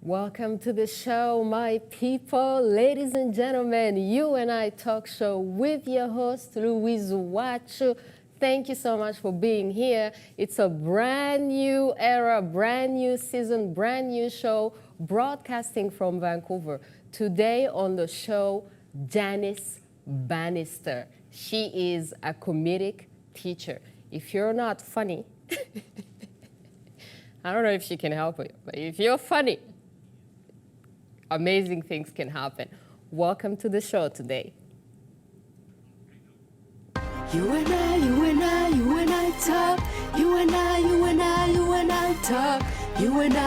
Welcome to the show, my people, ladies and gentlemen. You and I talk show with your host, Louise UWACU. Thank you so much for being here. It's a brand new era, brand new season, brand new show, broadcasting from Vancouver. Today on the show, Janice Bannister. She is a comedic teacher. If you're not funny, I don't know if she can help you, but if you're funny, amazing things can happen. Welcome to the show today. You and I talk. You and I talk. You and I talk. You and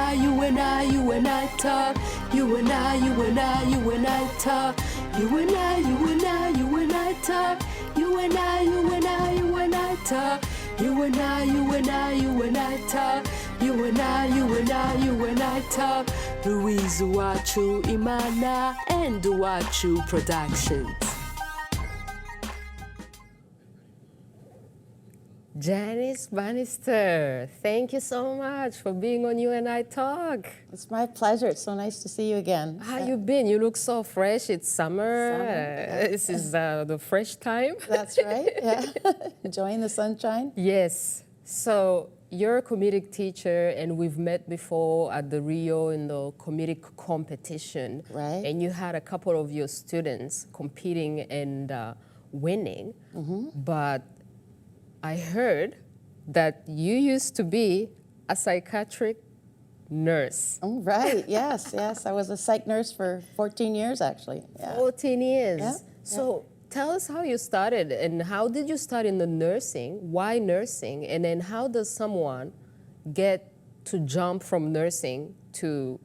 I talk. You and I talk. You and I talk. You and I talk. You and I talk. Louise UWACU, Imana, and UWACU Productions. Janice Bannister, thank you so much for being on You and I Talk. It's my pleasure. It's so nice to see you again. How you been? You look so fresh. It's summer. Yeah. This is the fresh time. That's right, yeah. Enjoying the sunshine? Yes. So you're a comedic teacher, and we've met before at the Rio in the comedic competition. Right. And you had a couple of your students competing and winning. But I heard that you used to be a psychiatric nurse. Oh, right, yes. I was a psych nurse for 14 years, actually. Yeah. 14 years. Yeah, So tell us how you started, and how did you start in the nursing? Why nursing? And then how does someone get to jump from nursing to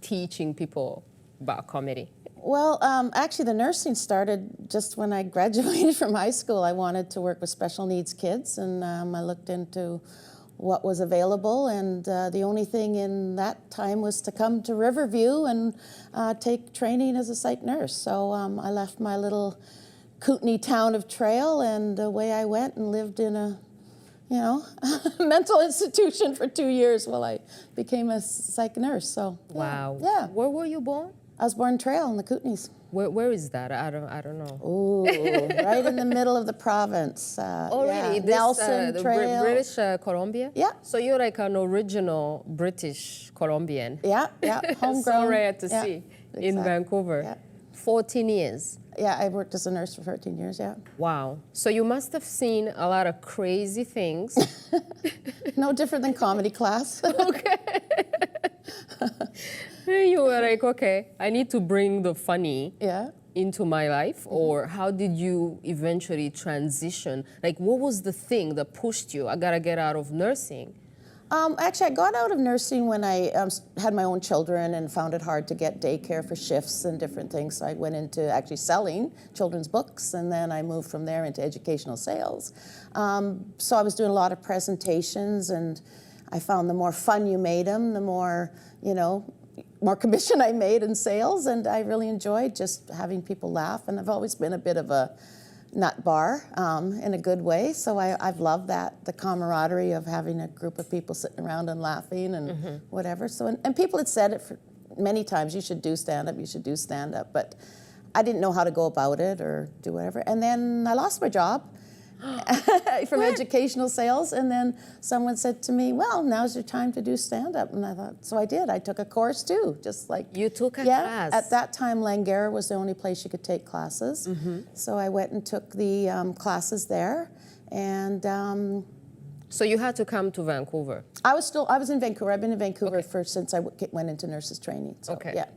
teaching people about comedy? Well, actually, the nursing started just when I graduated from high school. I wanted to work with special needs kids, and I looked into what was available, and the only thing in that time was to come to Riverview and take training as a psych nurse. So I left my little Kootenai town of Trail, and away I went and lived in a mental institution for 2 years while I became a psych nurse. So Wow. yeah. Where were you born? I was born in Trail in the Kootenays. Where is that? I don't know. Ooh, right in the middle of the province. Oh, yeah. really? Nelson the Trail. British Columbia? Yeah. So you're like an original British Columbian. Yeah, homegrown. So rare to Yeah, see in exactly. Vancouver. Yeah. 14 years. Yeah, I worked as a nurse for 13 years, yeah. Wow. So you must have seen a lot of crazy things. No different than comedy class. Okay. You were like, okay, I need to bring the funny Yeah. into my life, or how did you eventually transition? Like, what was the thing that pushed you? I gotta get out of nursing. Actually, I got out of nursing when I had my own children and found it hard to get daycare for shifts and different things. So I went into actually selling children's books, and then I moved from there into educational sales. So I was doing a lot of presentations, and I found the more fun you made them, the more, more commission I made in sales, and I really enjoyed just having people laugh. And I've always been a bit of a nut bar in a good way, so I've loved that, the camaraderie of having a group of people sitting around and laughing and whatever. So and people had said it for many times, you should do stand-up, but I didn't know how to go about it or do whatever. And then I lost my job from educational sales, and then someone said to me, well, now's your time to do stand-up. And I thought, so I did. I took a course too, just like... You took a class? At that time, Langara was the only place you could take classes. So I went and took the classes there, and... So you had to come to Vancouver? I was in Vancouver. I've been in Vancouver since I went into nurses training. So, Okay. Yeah.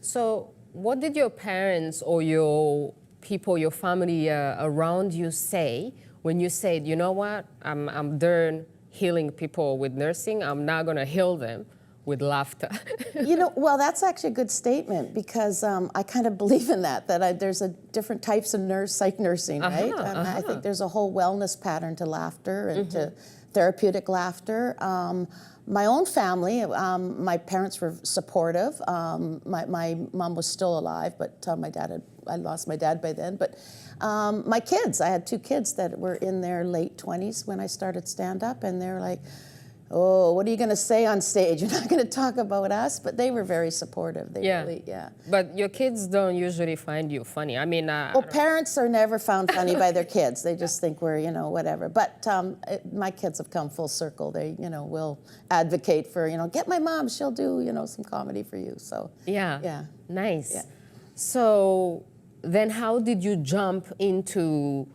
So what did your parents or your people, your family around you say when you said, you know what, I'm done healing people with nursing, I'm now going to heal them with laughter? Well, that's actually a good statement, because I kind of believe in that there's different types of psych nursing, right? I think there's a whole wellness pattern to laughter and to therapeutic laughter. My own family, my parents were supportive. My mom was still alive, but I lost my dad by then. But my kids, I had 2 kids that were in their late 20s when I started stand-up, and they're like, oh, what are you going to say on stage? You're not going to talk about us? But they were very supportive. They Yeah. really, yeah. But your kids don't usually find you funny. I mean, Well, parents are never found funny by their kids. They just think we're, you know, whatever. But my kids have come full circle. They, you know, will advocate for, you know, get my mom. She'll do, you know, some comedy for you. So, yeah. yeah. Nice. Yeah. So then how did you jump into,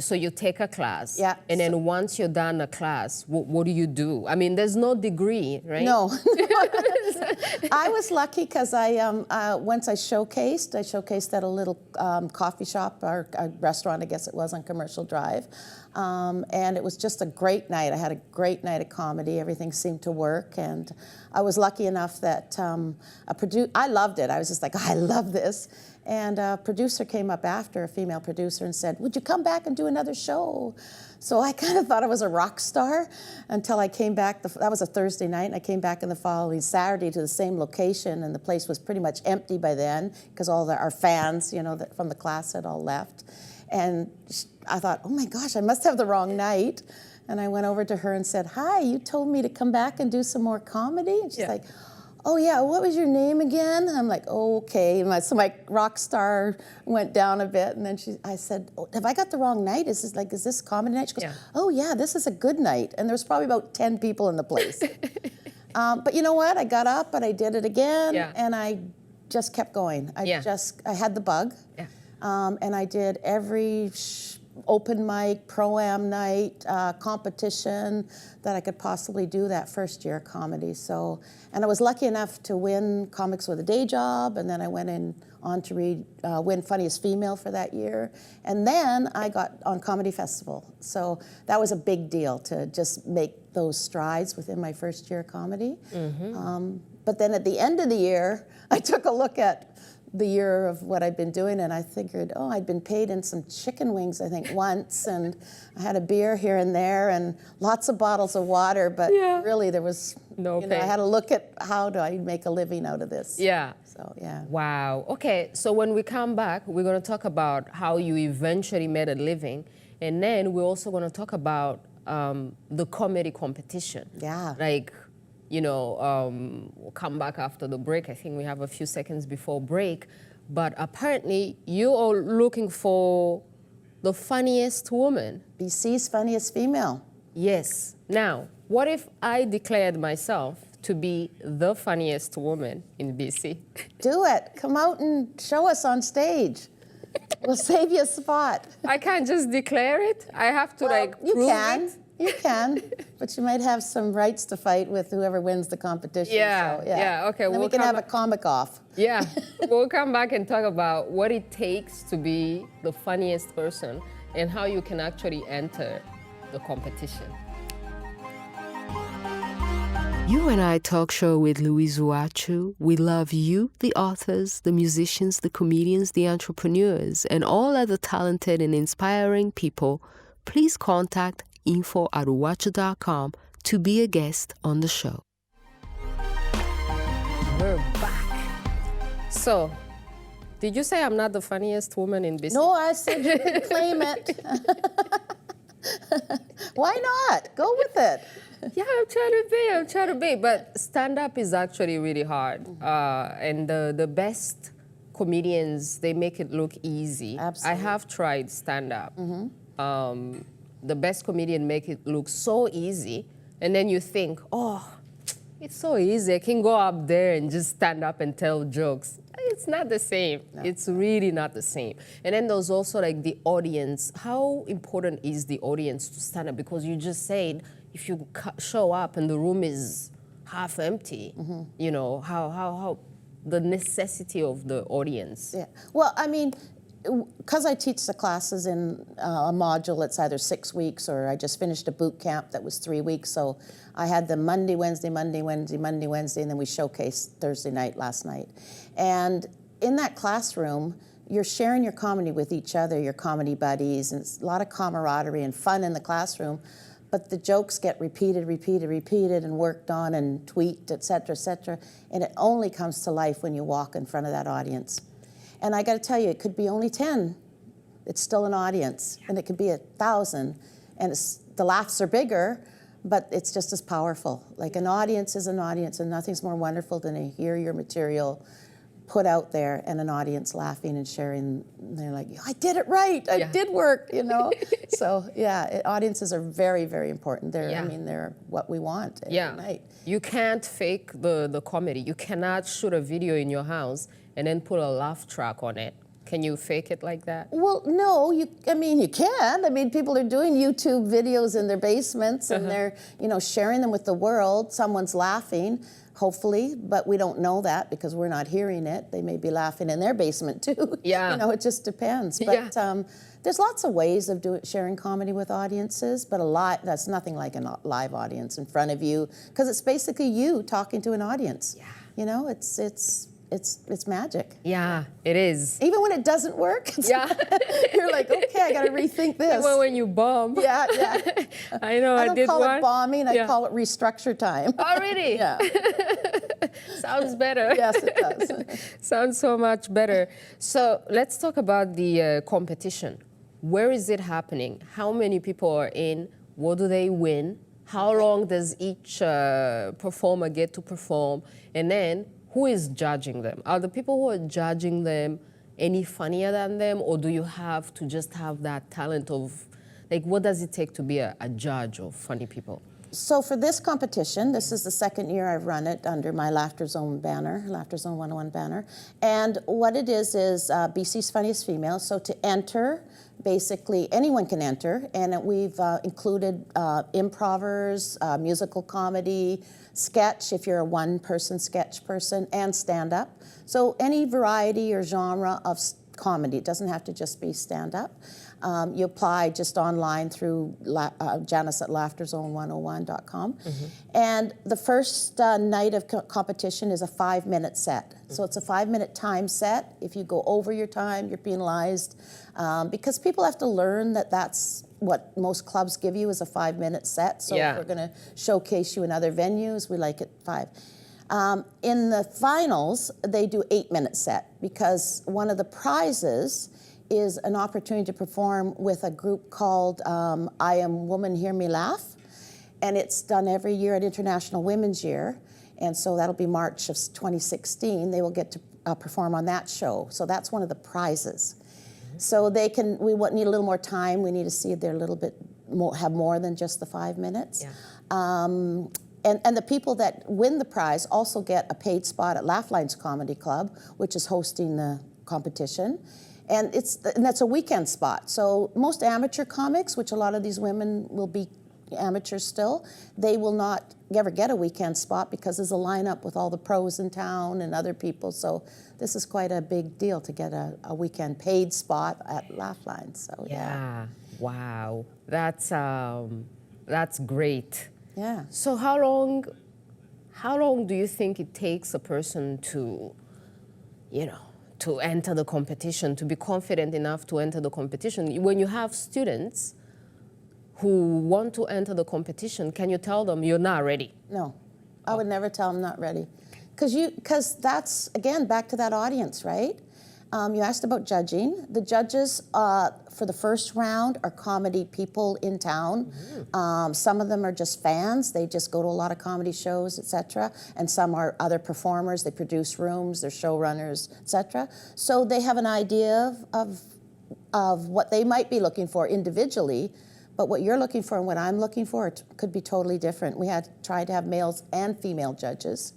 so you take a class. Yeah. And then once you're done a class, what do you do? I mean, there's no degree, right? No. I was lucky because once I showcased at a little coffee shop or a restaurant, I guess it was, on Commercial Drive. And it was just a great night. I had a great night of comedy. Everything seemed to work. And I was lucky enough that I loved it. I was just like, oh, I love this. And a producer came up after, a female producer, and said, would you come back and do another show? So I kind of thought I was a rock star until I came back. That was a Thursday night, and I came back in the following Saturday to the same location, and the place was pretty much empty by then because all our fans, you know, from the class had all left. And I thought, oh my gosh, I must have the wrong night. And I went over to her and said, hi, you told me to come back and do some more comedy? And she's like, oh yeah, what was your name again? I'm like, oh, okay. So my rock star went down a bit, and then I said, oh, have I got the wrong night? Is this comedy night? She goes, oh yeah, this is a good night. And there was probably about 10 people in the place. But you know what? I got up and I did it again, and I just kept going. I had the bug, and I did every open mic, pro-am night, competition that I could possibly do that first year of comedy. So, and I was lucky enough to win Comics with a Day Job, and then I went on to win Funniest Female for that year. And then I got on Comedy Festival. So that was a big deal to just make those strides within my first year of comedy. But then at the end of the year, I took a look at the year of what I'd been doing, and I figured, oh, I'd been paid in some chicken wings, I think, once, and I had a beer here and there, and lots of bottles of water, but really there was no pay. I had to look at how do I make a living out of this. Yeah. So, yeah. Wow. Okay, so when we come back, we're going to talk about how you eventually made a living, and then we're also going to talk about the comedy competition. Yeah. Like, you know, we'll come back after the break. I think we have a few seconds before break. But apparently, you are looking for the funniest woman. BC's funniest female. Yes. Now, what if I declared myself to be the funniest woman in BC? Do it. Come out and show us on stage. We'll save you a spot. I can't just declare it. I have to, like, prove it. You can, but you might have some rights to fight with whoever wins the competition. Yeah, so, yeah, okay. Then we can have a comic off. Yeah, we'll come back and talk about what it takes to be the funniest person and how you can actually enter the competition. UWACU talk show with Louise UWACU. We love you, the authors, the musicians, the comedians, the entrepreneurs, and all other talented and inspiring people. Please contact info@uwacu.com to be a guest on the show. We're back. So, did you say I'm not the funniest woman in BC? No, I said you could claim it. Why not? Go with it. Yeah, I'm trying to be. But stand-up is actually really hard. And the best comedians, they make it look easy. Absolutely. I have tried stand-up. The best comedian make it look so easy, and then you think, oh, it's so easy. I can go up there and just stand up and tell jokes. It's not the same. No. It's really not the same. And then there's also like the audience. How important is the audience to stand up? Because you just said if you show up and the room is half empty, you know, how the necessity of the audience. Yeah. Well, I mean, because I teach the classes in a module, it's either 6 weeks or I just finished a boot camp that was 3 weeks. So I had the Monday, Wednesday, Monday, Wednesday, Monday, Wednesday, and then we showcased Thursday night last night. And in that classroom, you're sharing your comedy with each other, your comedy buddies, and it's a lot of camaraderie and fun in the classroom. But the jokes get repeated, and worked on and tweaked, et cetera, and it only comes to life when you walk in front of that audience. And I got to tell you, it could be only 10. It's still an audience, and it could be 1,000, and the laughs are bigger, but it's just as powerful. Like an audience is an audience, and nothing's more wonderful than to hear your material put out there and an audience laughing and sharing. They're like, I did it right, I did work, you know? So yeah, audiences are very, very important. They're, I mean, they're what we want every night. You can't fake the comedy. You cannot shoot a video in your house and then put a laugh track on it. Can you fake it like that? Well, no, I mean, you can. I mean, people are doing YouTube videos in their basements and they're, you know, sharing them with the world. Someone's laughing, hopefully, but we don't know that because we're not hearing it. They may be laughing in their basement too. Yeah. You know, it just depends. But there's lots of ways of sharing comedy with audiences, but that's nothing like a live audience in front of you, because it's basically you talking to an audience. Yeah. You know, it's magic. Yeah, it is. Even when it doesn't work, you're like, okay, I got to rethink this. Even when you bomb. Yeah. I know, I don't call it bombing, I call it restructure time. Oh, really? Yeah. Sounds better. Yes, it does. Sounds so much better. So let's talk about the competition. Where is it happening? How many people are in? What do they win? How long does each performer get to perform? And then, who is judging them? Are the people who are judging them any funnier than them, or do you have to just have that talent of, like, what does it take to be a judge of funny people? So for this competition, this is the second year I've run it under my Laughter Zone banner, Laughter Zone 101 banner. And what it is BC's Funniest Female. So to enter, basically anyone can enter, and we've included improvers, musical comedy, sketch if you're a one-person sketch person, and stand-up. So any variety or genre of comedy. It doesn't have to just be stand-up. You apply just online through Janice at LaughterZone101.com. And the first night of competition is a 5-minute set. So it's a 5-minute time set. If you go over your time, you're penalized. Because people have to learn that that's what most clubs give you is a 5-minute set. So if we're going to showcase you in other venues, we like it 5. In the finals, they do 8-minute set, because one of the prizes is an opportunity to perform with a group called I Am Woman, Hear Me Laugh. And it's done every year at International Women's Year. And so that'll be March of 2016. They will get to perform on that show. So that's one of the prizes. So we need a little more time. We need to see if they're a little bit more, have more than just the 5 minutes. And the people that win the prize also get a paid spot at Laugh Lines Comedy Club, which is hosting the competition. And that's a weekend spot. So most amateur comics, which a lot of these women will be amateurs still, they will not ever get a weekend spot because there's a lineup with all the pros in town and other people. So this is quite a big deal to get a weekend paid spot at Laugh Lines. So wow, that's great. Yeah. So how long do you think it takes a person to, to enter the competition, to be confident enough to enter the competition? When you have students who want to enter the competition, can you tell them you're not ready? No, I would never tell them not ready. Because that's, again, back to that audience, right? You asked about judging. The judges for the first round are comedy people in town. Some of them are just fans. They just go to a lot of comedy shows, etc. And some are other performers. They produce rooms. They're showrunners, etc. So they have an idea of what they might be looking for individually. But what you're looking for and what I'm looking for could be totally different. We had tried to have males and female judges.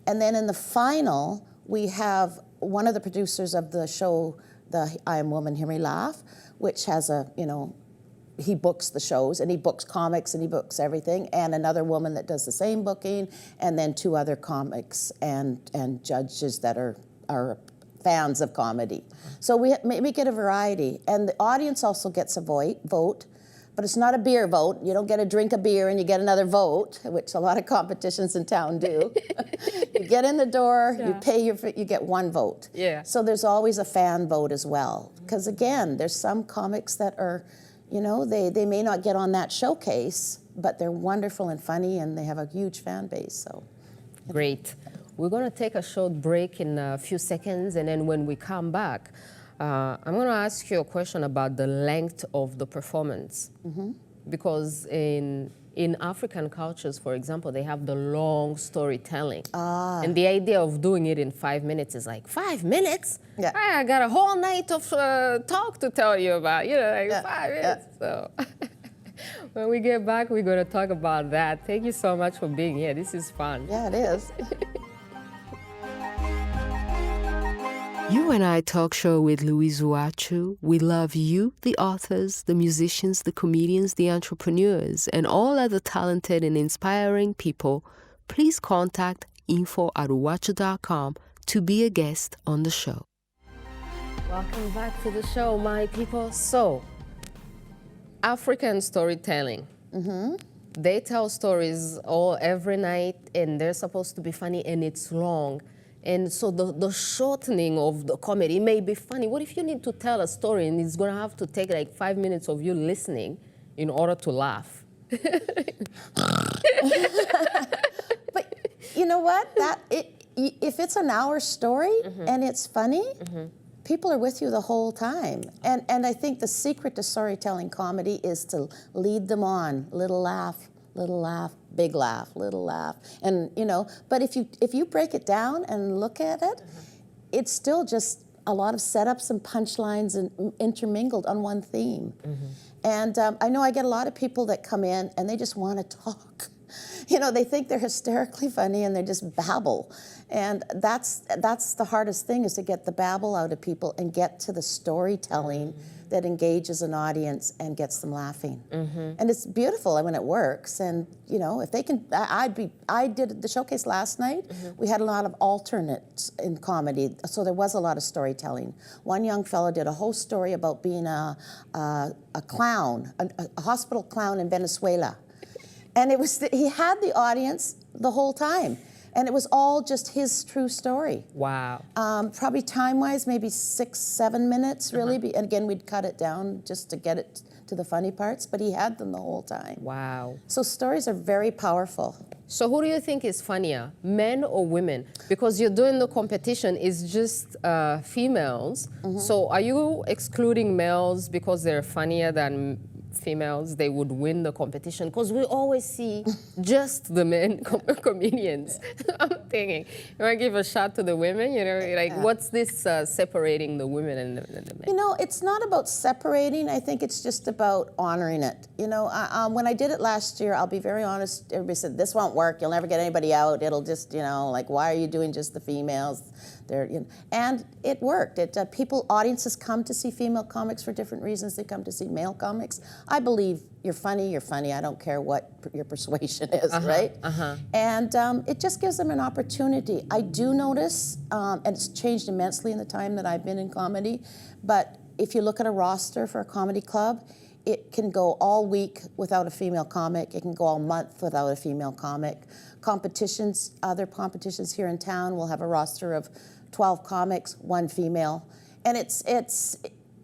And then in the final, we have one of the producers of the show, the I Am Woman, Hear Me Laugh, which has he books the shows, and he books comics, and he books everything, and another woman that does the same booking, and then 2 other comics and judges that are fans of comedy. So we get a variety, and the audience also gets a vote. But it's not a beer vote. You don't get a drink of beer and you get another vote, which a lot of competitions in town do. You get in the door, you pay you get 1 vote. Yeah. So there's always a fan vote as well. Because again, there's some comics that are, they may not get on that showcase, but they're wonderful and funny and they have a huge fan base. So great. We're going to take a short break in a few seconds, and then when we come back, I'm going to ask you a question about the length of the performance. Because in in African cultures, for example, they have the long storytelling. And the idea of doing it in 5 minutes is like, 5 minutes? Yeah. I got a whole night of talk to tell you about, like Yeah. 5 minutes. So when we get back, we're going to talk about that. Thank you so much for being here. This is fun. Yeah, it is. You and I talk show with Louise UWACU. We love you, the authors, the musicians, the comedians, the entrepreneurs, and all other talented and inspiring people. Please contact info@uwacu.com to be a guest on the show. Welcome back to the show, my people. So, African storytelling. They tell stories every night, and they're supposed to be funny, and it's long. And so the shortening of the comedy may be funny. What if you need to tell a story and it's going to have to take like 5 minutes of you listening in order to laugh? But you know what? If it's an hour story and it's funny, people are with you the whole time. And I think the secret to storytelling comedy is to lead them on. Little laugh, big laugh, little laugh. And but if you break it down and look at it, it's still just a lot of setups and punchlines and intermingled on one theme. And I know I get a lot of people that come in and they just want to talk. They think they're hysterically funny and they just babble. And that's the hardest thing, is to get the babble out of people and get to the storytelling that engages an audience and gets them laughing. And it's beautiful when it works. And if they can, I did the showcase last night. We had a lot of alternates in comedy, so there was a lot of storytelling. One young fellow did a whole story about being a clown, a hospital clown in Venezuela. And he had the audience the whole time. And it was all just his true story. Wow. Probably time-wise, maybe 6-7 minutes, really. And again, we'd cut it down just to get it to the funny parts, but he had them the whole time. Wow. So stories are very powerful. So who do you think is funnier, men or women? Because you're doing the competition is just females. So are you excluding males because they're funnier than females, they would win the competition? Because we always see just the men comedians. I'm thinking, you want to give a shot to the women? What's this separating the women and the men? It's not about separating. I think it's just about honoring it. When I did it last year, I'll be very honest, everybody said, this won't work, you'll never get anybody out, it'll just, why are you doing just the females? And it worked. Audiences come to see female comics for different reasons. They come to see male comics. I believe you're funny. I don't care what your persuasion is, right? And it just gives them an opportunity. I do notice, and it's changed immensely in the time that I've been in comedy, but if you look at a roster for a comedy club, it can go all week without a female comic. It can go all month without a female comic. Other competitions here in town will have a roster of 12 comics, 1 female. And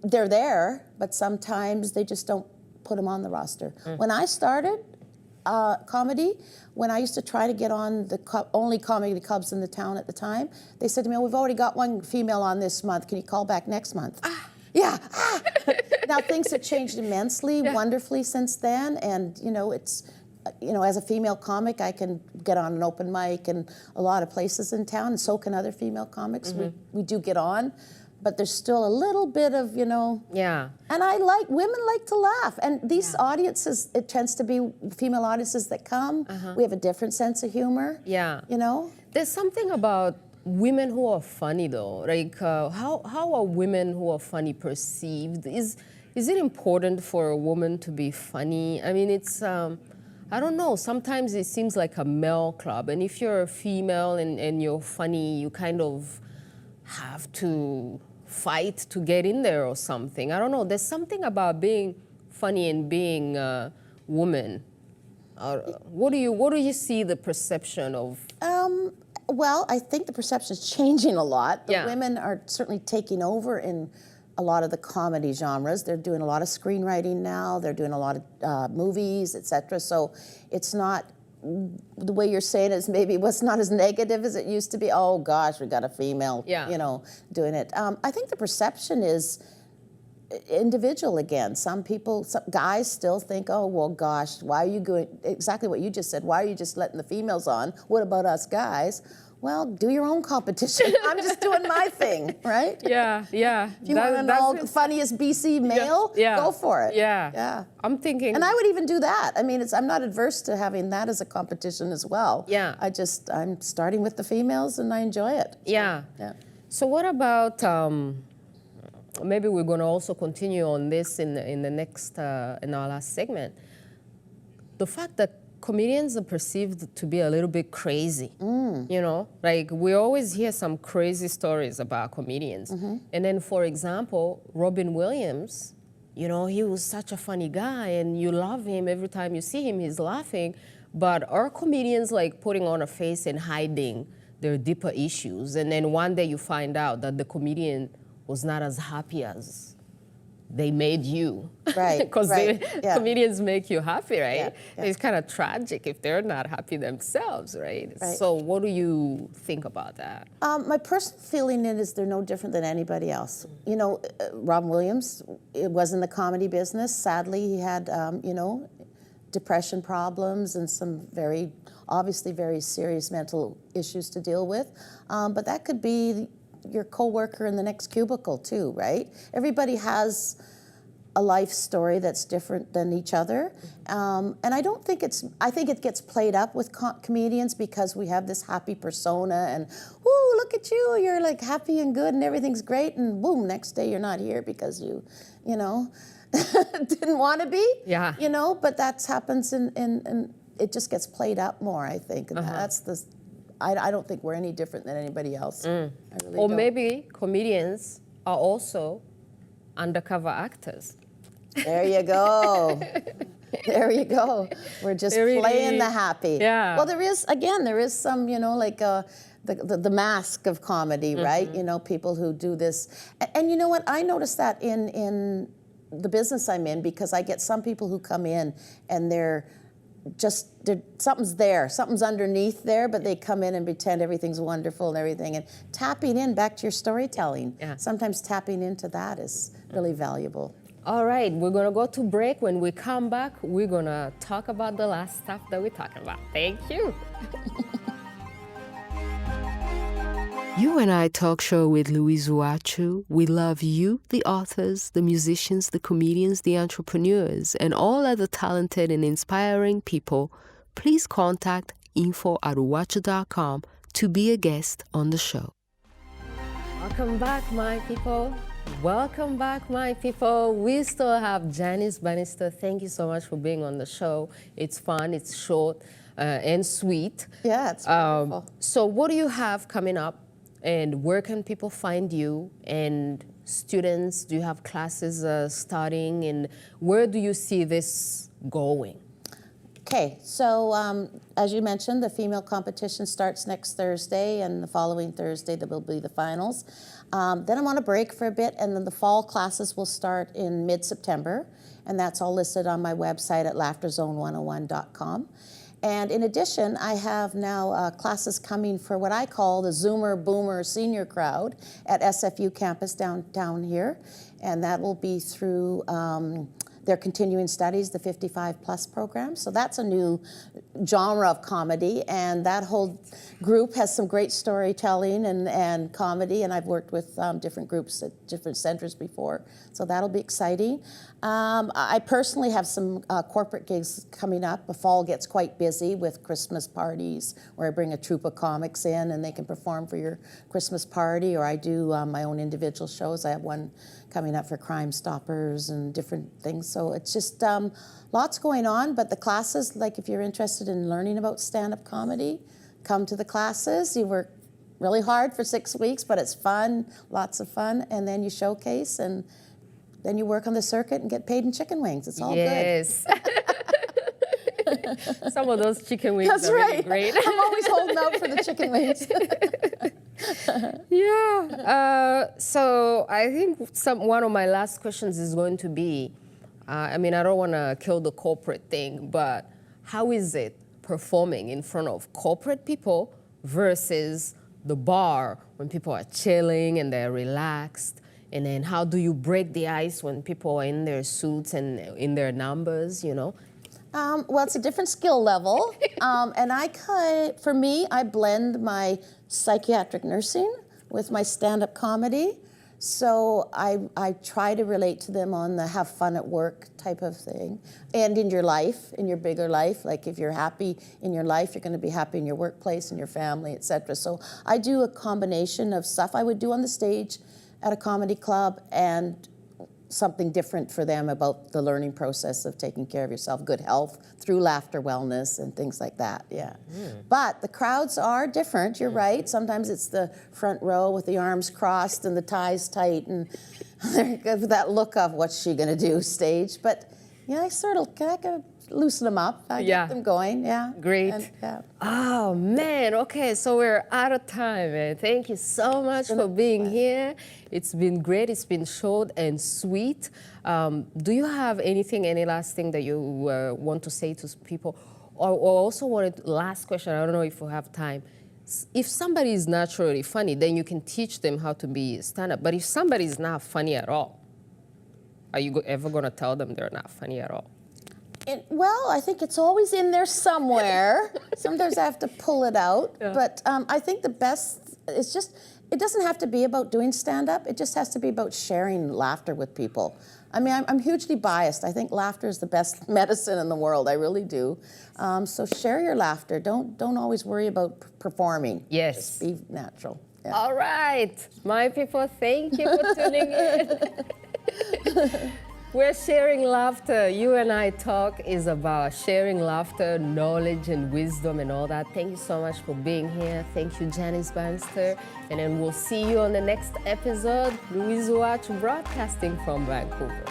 they're there, but sometimes they just don't put them on the roster. When I started comedy, when I used to try to get on the only comedy clubs in the town at the time, they said to me, we've already got 1 female on this month. Can you call back next month? Yeah. Now things have changed immensely, wonderfully since then. And, as a female comic, I can get on an open mic in a lot of places in town, and so can other female comics. We do get on, but there's still a little bit of, Yeah. And women like to laugh. And these audiences, it tends to be female audiences that come. We have a different sense of humor. Yeah. There's something about women who are funny, though. How are women who are funny perceived? Is it important for a woman to be funny? I mean, it's... I don't know, sometimes it seems like a male club, and if you're a female and you're funny, you kind of have to fight to get in there or something. I don't know, there's something about being funny and being a woman. What do you see the perception of? Well, I think the perception is changing a lot. The women are certainly taking over in a lot of the comedy genres. They're doing a lot of screenwriting now. They're doing a lot of movies, etc. So it's not, the way you're saying it, maybe was not as negative as it used to be. Oh gosh, we got a female, doing it. I think the perception is individual again. Some people, some guys still think, oh, well, gosh, why are you going, exactly what you just said, why are you just letting the females on? What about us guys? Well, do your own competition. I'm just doing my thing, right? Yeah, yeah. If you want to know the funniest BC male, go for it. Yeah. Yeah. I'm thinking. And I would even do that. I mean, I'm not adverse to having that as a competition as well. Yeah. I'm starting with the females and I enjoy it. So, yeah. Yeah. So what about, maybe we're going to also continue on this in the next, in our last segment. The fact that comedians are perceived to be a little bit crazy, you know? Like, we always hear some crazy stories about comedians. And then, for example, Robin Williams, you know, he was such a funny guy, and you love him. Every time you see him, he's laughing. But are comedians, like, putting on a face and hiding their deeper issues? And then one day you find out that the comedian was not as happy as they made you. Right, Because comedians make you happy, right? Yeah, yeah. It's kind of tragic if they're not happy themselves, right? Right. So what do you think about that? My personal feeling is they're no different than anybody else. You know, Robin Williams, it was in the comedy business. Sadly, he had, you know, depression problems and some obviously very serious mental issues to deal with. But that could be your coworker in the next cubicle too, right? Everybody has a life story that's different than each other. And I think it gets played up with comedians because we have this happy persona and, woo, look at you, you're like happy and good and everything's great, and boom, next day you're not here because you know, didn't want to be. Yeah. You know, but that happens and it just gets played up more, I think. And that's I don't think we're any different than anybody else. I really Or don't. maybe comedians are also undercover actors. There you go. There you go. We're just playing the happy. Yeah. Well, there is some, you know, like the mask of comedy, right? You know, people who do this. And you know what? I noticed that in the business I'm in, because I get some people who come in and something's underneath there, but they come in and pretend everything's wonderful and everything. And tapping in back to your storytelling, sometimes tapping into that is really valuable. All right, we're gonna go to break. When we come back, we're gonna talk about the last stuff that we're talking about. Thank you. You and I talk show with Louise UWACU. We love you, the authors, the musicians, the comedians, the entrepreneurs, and all other talented and inspiring people. Please contact info@uwacu.com to be a guest on the show. Welcome back, my people. Welcome back, my people. We still have Janice Bannister. Thank you so much for being on the show. It's fun, it's short, and sweet. Yeah, it's wonderful. So what do you have coming up? And where can people find you? And students, do you have classes starting? And where do you see this going? Okay, so as you mentioned, the female competition starts next Thursday, and the following Thursday there will be the finals. Then I'm on a break for a bit, and then the fall classes will start in mid-September, and that's all listed on my website at laughterzone101.com. And in addition, I have now classes coming for what I call the Zoomer Boomer senior crowd at SFU campus down here, and that will be through their continuing studies, the 55 plus program. So that's a new genre of comedy, and that whole group has some great storytelling and comedy, and I've worked with different groups at different centers before, so that'll be exciting. I personally have some corporate gigs coming up. The fall gets quite busy with Christmas parties where I bring a troupe of comics in and they can perform for your Christmas party, or I do my own individual shows. I have one coming up for Crime Stoppers and different things. So it's just lots going on, but the classes, like if you're interested in learning about stand-up comedy, come to the classes. You work really hard for 6 weeks, but it's fun, lots of fun, and then you showcase, and then you work on the circuit and get paid in chicken wings. It's all good. Yes. Some of those chicken wings That's are right. really great. I'm always holding out for the chicken wings. Yeah. So I think one of my last questions is going to be, I mean, I don't want to kill the corporate thing, but how is it performing in front of corporate people versus the bar when people are chilling and they're relaxed And then how do you break the ice when people are in their suits and in their numbers, you know? Well, it's a different skill level. And for me, I blend my psychiatric nursing with my stand-up comedy. So I try to relate to them on the have fun at work type of thing. And in your life, in your bigger life, like if you're happy in your life, you're going to be happy in your workplace, in your family, etc. So I do a combination of stuff I would do on the stage at a comedy club and something different for them about the learning process of taking care of yourself, good health through laughter wellness and things like that, yeah. But the crowds are different, you're right. Sometimes it's the front row with the arms crossed and the ties tight and that look of what's she gonna do stage. But yeah, I can loosen them up, I get them going, yeah. Great. And, Oh man, okay, so we're out of time, man. Thank you so much for being here. It's been great, it's been short and sweet. Do you have any last thing that you want to say to people? Or also last question, I don't know if we have time. If somebody is naturally funny, then you can teach them how to be stand-up. But if somebody is not funny at all, are you ever gonna tell them they're not funny at all? Well, I think it's always in there somewhere. Sometimes I have to pull it out. Yeah. But I think the best is it doesn't have to be about doing stand-up. It just has to be about sharing laughter with people. I mean, I'm hugely biased. I think laughter is the best medicine in the world. I really do. So share your laughter. Don't always worry about performing. Yes. Just be natural. Yeah. All right. My people, thank you for tuning in. We're sharing laughter. You and I Talk is about sharing laughter, knowledge, and wisdom and all that. Thank you so much for being here. Thank you, Janice Bannister. And then we'll see you on the next episode. Louise UWACU broadcasting from Vancouver.